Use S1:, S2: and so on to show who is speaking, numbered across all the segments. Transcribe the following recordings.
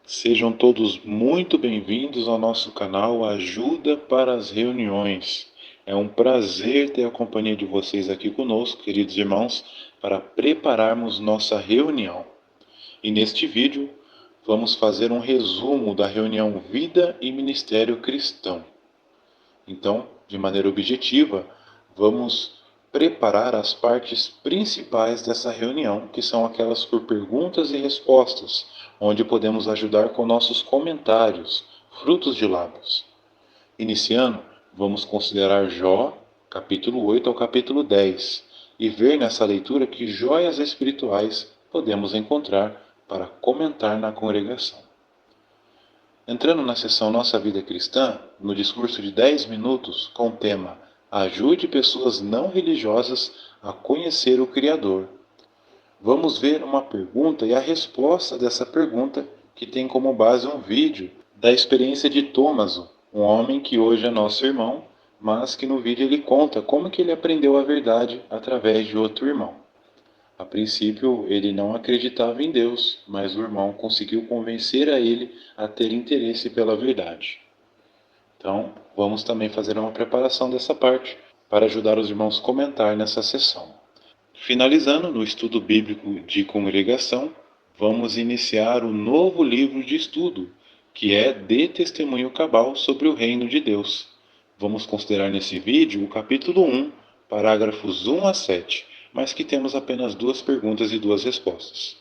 S1: Sejam todos muito bem-vindos ao nosso canal Ajuda para as Reuniões. É um prazer ter a companhia de vocês aqui conosco, queridos irmãos, para prepararmos nossa reunião. E neste vídeo, vamos fazer um resumo da reunião Vida e Ministério Cristão. Então, de maneira objetiva, vamos preparar as partes principais dessa reunião, que são aquelas por perguntas e respostas, onde podemos ajudar com nossos comentários, frutos de lábios. Iniciando, vamos considerar Jó, capítulo 8 ao capítulo 10, e ver nessa leitura que joias espirituais podemos encontrar para comentar na congregação. Entrando na sessão Nossa Vida Cristã, no discurso de 10 minutos com o tema Ajude pessoas não religiosas a conhecer o Criador. Vamos ver uma pergunta e a resposta dessa pergunta, que tem como base um vídeo da experiência de Tomaso, um homem que hoje é nosso irmão, mas que no vídeo ele conta como que ele aprendeu a verdade através de outro irmão. A princípio, ele não acreditava em Deus, mas o irmão conseguiu convencer a ele a ter interesse pela verdade. Então, vamos também fazer uma preparação dessa parte para ajudar os irmãos a comentar nessa sessão. Finalizando no estudo bíblico de congregação, vamos iniciar o novo livro de estudo, que é De Testemunho Cabal sobre o Reino de Deus. Vamos considerar nesse vídeo o capítulo 1, parágrafos 1 a 7, mas que temos apenas 2 perguntas e 2 respostas.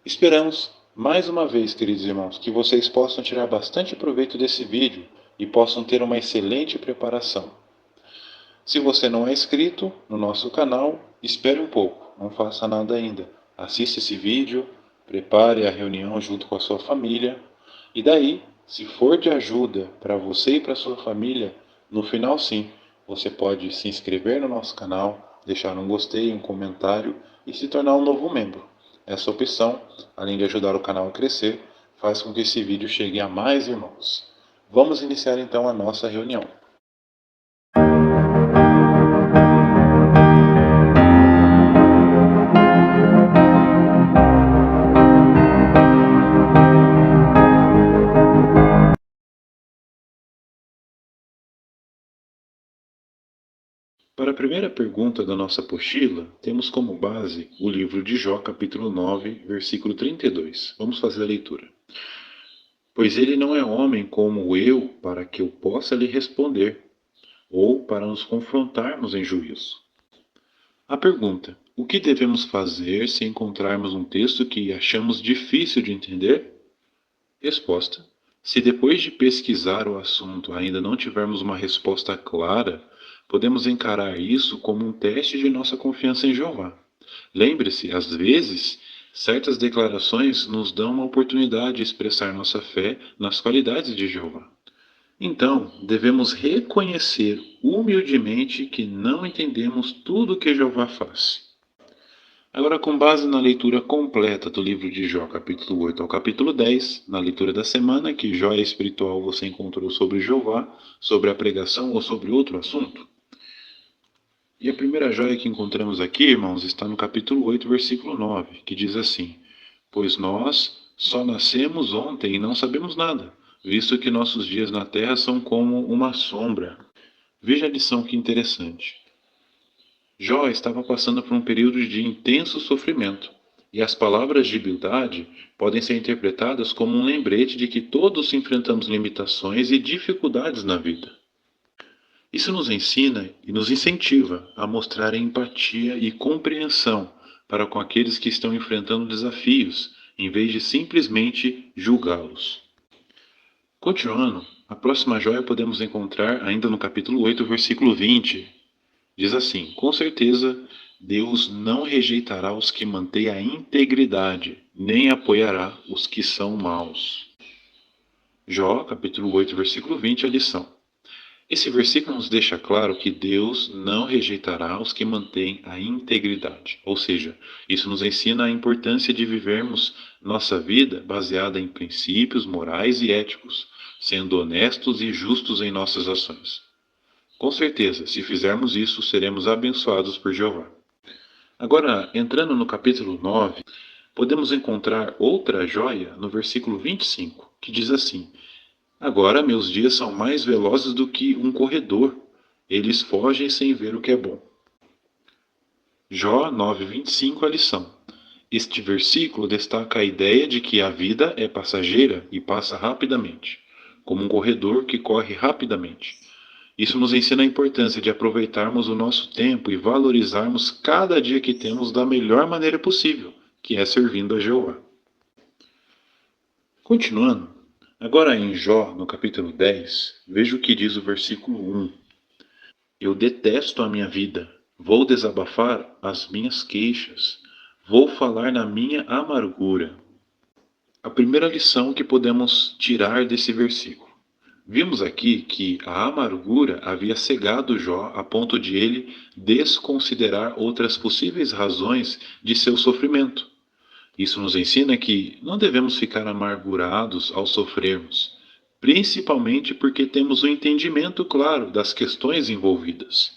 S1: Esperamos, mais uma vez, queridos irmãos, que vocês possam tirar bastante proveito desse vídeo e possam ter uma excelente preparação. Se você não é inscrito no nosso canal, espere um pouco, não faça nada ainda. Assista esse vídeo, prepare a reunião junto com a sua família e daí, se for de ajuda para você e para a sua família, no final sim, você pode se inscrever no nosso canal, deixar um gostei, um comentário e se tornar um novo membro. Essa opção, além de ajudar o canal a crescer, faz com que esse vídeo chegue a mais irmãos. Vamos iniciar então a nossa reunião. Para a primeira pergunta da nossa apostila, temos como base o livro de Jó, capítulo 9, versículo 32. Vamos fazer a leitura. Pois ele não é homem como eu, para que eu possa lhe responder, ou para nos confrontarmos em juízo. A pergunta: o que devemos fazer se encontrarmos um texto que achamos difícil de entender? Resposta: se depois de pesquisar o assunto ainda não tivermos uma resposta clara, podemos encarar isso como um teste de nossa confiança em Jeová. Lembre-se, às vezes, certas declarações nos dão uma oportunidade de expressar nossa fé nas qualidades de Jeová. Então, devemos reconhecer humildemente que não entendemos tudo o que Jeová faz. Agora, com base na leitura completa do livro de Jó, capítulo 8 ao capítulo 10, na leitura da semana, que joia espiritual você encontrou sobre Jeová, sobre a pregação ou sobre outro assunto? E a primeira joia que encontramos aqui, irmãos, está no capítulo 8, versículo 9, que diz assim: Pois nós só nascemos ontem e não sabemos nada, visto que nossos dias na terra são como uma sombra. Veja a lição que interessante. Jó estava passando por um período de intenso sofrimento, e as palavras de Bildade podem ser interpretadas como um lembrete de que todos enfrentamos limitações e dificuldades na vida. Isso nos ensina e nos incentiva a mostrar empatia e compreensão para com aqueles que estão enfrentando desafios, em vez de simplesmente julgá-los. Continuando, a próxima joia podemos encontrar ainda no capítulo 8, versículo 20. Diz assim: com certeza, Deus não rejeitará os que mantêm a integridade, nem apoiará os que são maus. Jó, capítulo 8, versículo 20, a lição. Esse versículo nos deixa claro que Deus não rejeitará os que mantêm a integridade. Ou seja, isso nos ensina a importância de vivermos nossa vida baseada em princípios morais e éticos, sendo honestos e justos em nossas ações. Com certeza, se fizermos isso, seremos abençoados por Jeová. Agora, entrando no capítulo 9, podemos encontrar outra joia no versículo 25, que diz assim: Agora meus dias são mais velozes do que um corredor, eles fogem sem ver o que é bom. Jó 9:25, a lição. Este versículo destaca a ideia de que a vida é passageira e passa rapidamente, como um corredor que corre rapidamente. Isso nos ensina a importância de aproveitarmos o nosso tempo e valorizarmos cada dia que temos da melhor maneira possível, que é servindo a Jeová. Continuando, agora em Jó, no capítulo 10, veja o que diz o versículo 1. Eu detesto a minha vida, vou desabafar as minhas queixas, vou falar na minha amargura. A primeira lição que podemos tirar desse versículo. Vimos aqui que a amargura havia cegado Jó a ponto de ele desconsiderar outras possíveis razões de seu sofrimento. Isso nos ensina que não devemos ficar amargurados ao sofrermos, principalmente porque temos o entendimento claro das questões envolvidas.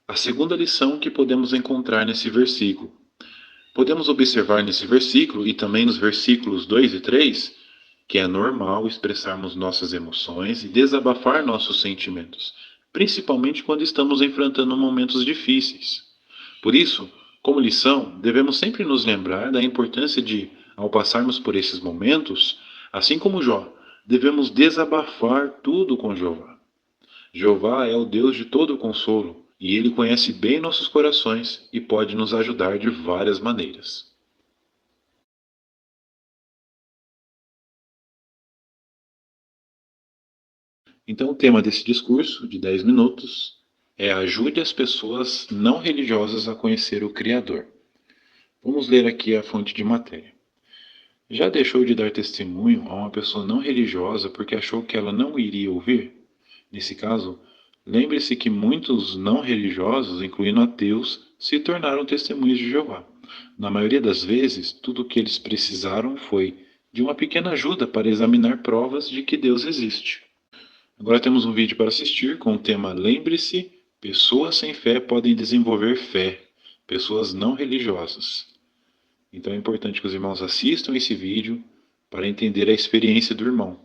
S1: A segunda lição que podemos encontrar nesse versículo. Podemos observar nesse versículo e também nos versículos 2 e 3 que é normal expressarmos nossas emoções e desabafar nossos sentimentos, principalmente quando estamos enfrentando momentos difíceis. Por isso, como lição, devemos sempre nos lembrar da importância de, ao passarmos por esses momentos, assim como Jó, devemos desabafar tudo com Jeová. Jeová é o Deus de todo consolo, e ele conhece bem nossos corações e pode nos ajudar de várias maneiras. Então, o tema desse discurso, de 10 minutos, é Ajude as pessoas não religiosas a conhecer o Criador. Vamos ler aqui a fonte de matéria. Já deixou de dar testemunho a uma pessoa não religiosa porque achou que ela não iria ouvir? Nesse caso, lembre-se que muitos não religiosos, incluindo ateus, se tornaram testemunhas de Jeová. Na maioria das vezes, tudo o que eles precisaram foi de uma pequena ajuda para examinar provas de que Deus existe. Agora temos um vídeo para assistir com o tema Lembre-se, pessoas sem fé podem desenvolver fé, pessoas não religiosas. Então é importante que os irmãos assistam esse vídeo para entender a experiência do irmão,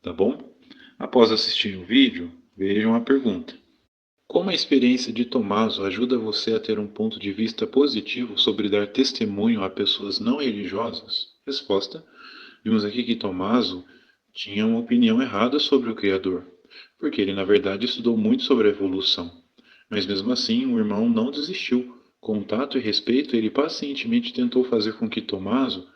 S1: tá bom? Após assistir o vídeo, vejam a pergunta. Como a experiência de Tomaso ajuda você a ter um ponto de vista positivo sobre dar testemunho a pessoas não religiosas? Resposta: vimos aqui que Tomaso tinha uma opinião errada sobre o Criador, porque ele na verdade estudou muito sobre a evolução. Mas mesmo assim, o irmão não desistiu. Com tato e respeito, ele pacientemente tentou fazer com que Tomaso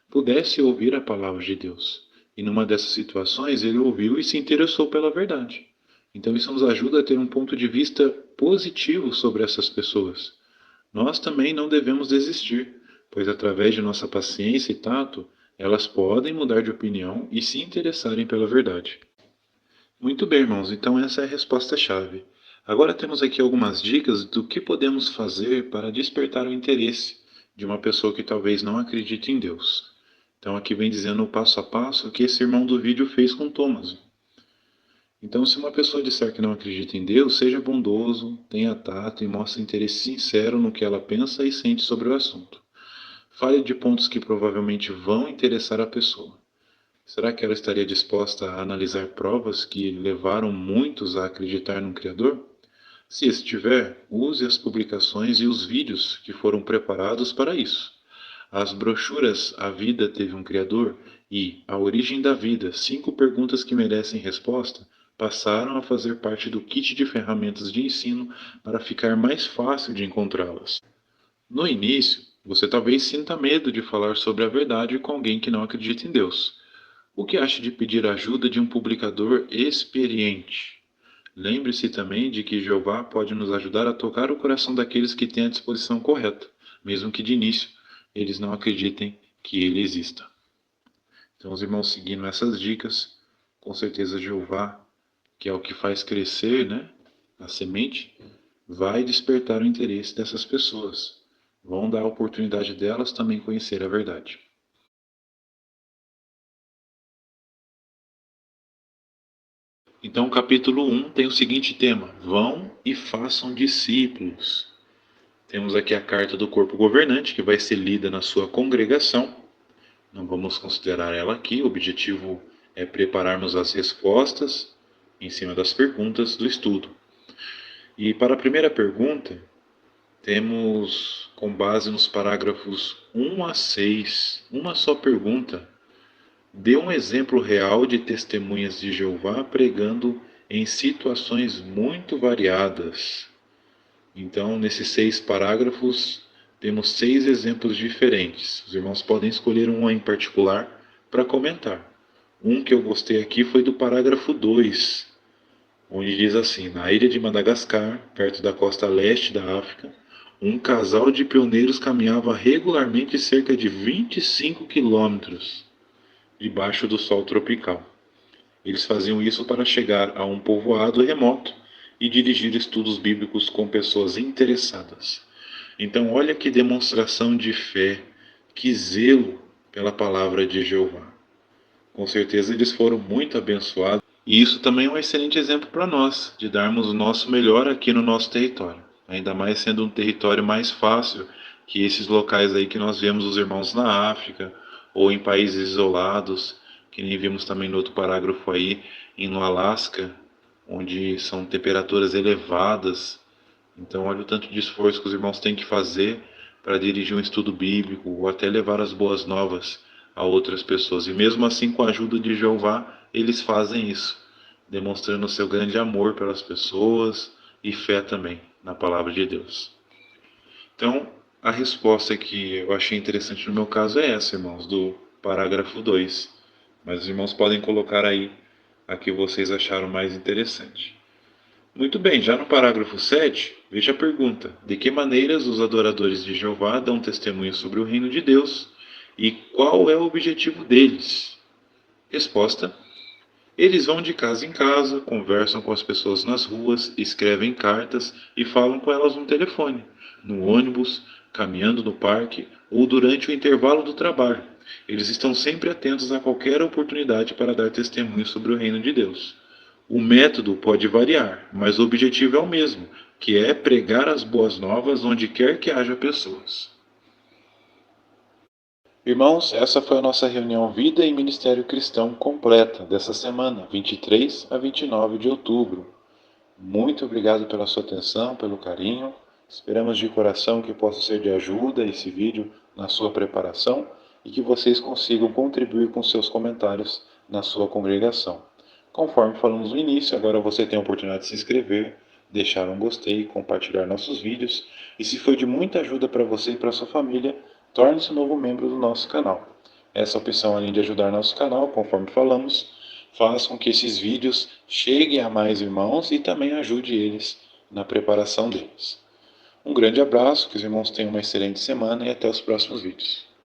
S1: pudesse ouvir a palavra de Deus. E numa dessas situações, ele ouviu e se interessou pela verdade. Então isso nos ajuda a ter um ponto de vista positivo sobre essas pessoas. Nós também não devemos desistir, pois através de nossa paciência e tato, elas podem mudar de opinião e se interessarem pela verdade. Muito bem, irmãos, então essa é a resposta-chave. Agora temos aqui algumas dicas do que podemos fazer para despertar o interesse de uma pessoa que talvez não acredite em Deus. Então aqui vem dizendo o passo a passo que esse irmão do vídeo fez com Thomas. Então, se uma pessoa disser que não acredita em Deus, seja bondoso, tenha tato e mostre interesse sincero no que ela pensa e sente sobre o assunto. Fale de pontos que provavelmente vão interessar a pessoa. Será que ela estaria disposta a analisar provas que levaram muitos a acreditar no Criador? Se estiver, use as publicações e os vídeos que foram preparados para isso. As brochuras A Vida Teve um Criador e A Origem da Vida, 5 perguntas que merecem resposta, passaram a fazer parte do kit de ferramentas de ensino para ficar mais fácil de encontrá-las. No início, você talvez sinta medo de falar sobre a verdade com alguém que não acredita em Deus. O que acha de pedir ajuda de um publicador experiente? Lembre-se também de que Jeová pode nos ajudar a tocar o coração daqueles que têm a disposição correta, mesmo que de início eles não acreditem que ele exista. Então, os irmãos seguindo essas dicas, com certeza Jeová, que é o que faz crescer, né, a semente, vai despertar o interesse dessas pessoas. Vão dar a oportunidade delas também conhecer a verdade. Então, o capítulo 1 tem o seguinte tema: Vão e façam discípulos. Temos aqui a carta do corpo governante, que vai ser lida na sua congregação. Não vamos considerar ela aqui, o objetivo é prepararmos as respostas em cima das perguntas do estudo. E para a primeira pergunta, temos, com base nos parágrafos 1 a 6, uma só pergunta. Dê um exemplo real de testemunhas de Jeová pregando em situações muito variadas. Então, nesses 6 parágrafos, temos 6 exemplos diferentes. Os irmãos podem escolher um em particular para comentar. Um que eu gostei aqui foi do parágrafo 2, onde diz assim: na ilha de Madagascar, perto da costa leste da África, um casal de pioneiros caminhava regularmente cerca de 25 quilômetros debaixo do sol tropical. Eles faziam isso para chegar a um povoado remoto e dirigir estudos bíblicos com pessoas interessadas. Então, olha que demonstração de fé, que zelo pela palavra de Jeová. Com certeza eles foram muito abençoados. E isso também é um excelente exemplo para nós, de darmos o nosso melhor aqui no nosso território. Ainda mais sendo um território mais fácil que esses locais aí que nós vemos os irmãos na África ou em países isolados, que nem vimos também no outro parágrafo aí, no Alasca, onde são temperaturas elevadas. Então, olha o tanto de esforço que os irmãos têm que fazer para dirigir um estudo bíblico ou até levar as boas novas a outras pessoas. E mesmo assim, com a ajuda de Jeová, eles fazem isso, demonstrando o seu grande amor pelas pessoas e fé também na palavra de Deus. Então, a resposta que eu achei interessante no meu caso é essa, irmãos, do parágrafo 2. Mas os irmãos podem colocar aí a que vocês acharam mais interessante. Muito bem, já no parágrafo 7, veja a pergunta: de que maneiras os adoradores de Jeová dão testemunho sobre o reino de Deus e qual é o objetivo deles? Resposta: eles vão de casa em casa, conversam com as pessoas nas ruas, escrevem cartas e falam com elas no telefone, no ônibus, caminhando no parque ou durante o intervalo do trabalho. Eles estão sempre atentos a qualquer oportunidade para dar testemunho sobre o reino de Deus. O método pode variar, mas o objetivo é o mesmo, que é pregar as boas novas onde quer que haja pessoas. Irmãos, essa foi a nossa reunião Vida e Ministério Cristão completa dessa semana, 23 a 29 de outubro. Muito obrigado pela sua atenção, pelo carinho. Esperamos de coração que possa ser de ajuda esse vídeo na sua preparação e que vocês consigam contribuir com seus comentários na sua congregação. Conforme falamos no início, agora você tem a oportunidade de se inscrever, deixar um gostei, compartilhar nossos vídeos. E se foi de muita ajuda para você e para sua família, torne-se um novo membro do nosso canal. Essa opção, além de ajudar nosso canal, conforme falamos, faz com que esses vídeos cheguem a mais irmãos e também ajude eles na preparação deles. Um grande abraço, que os irmãos tenham uma excelente semana e até os próximos vídeos.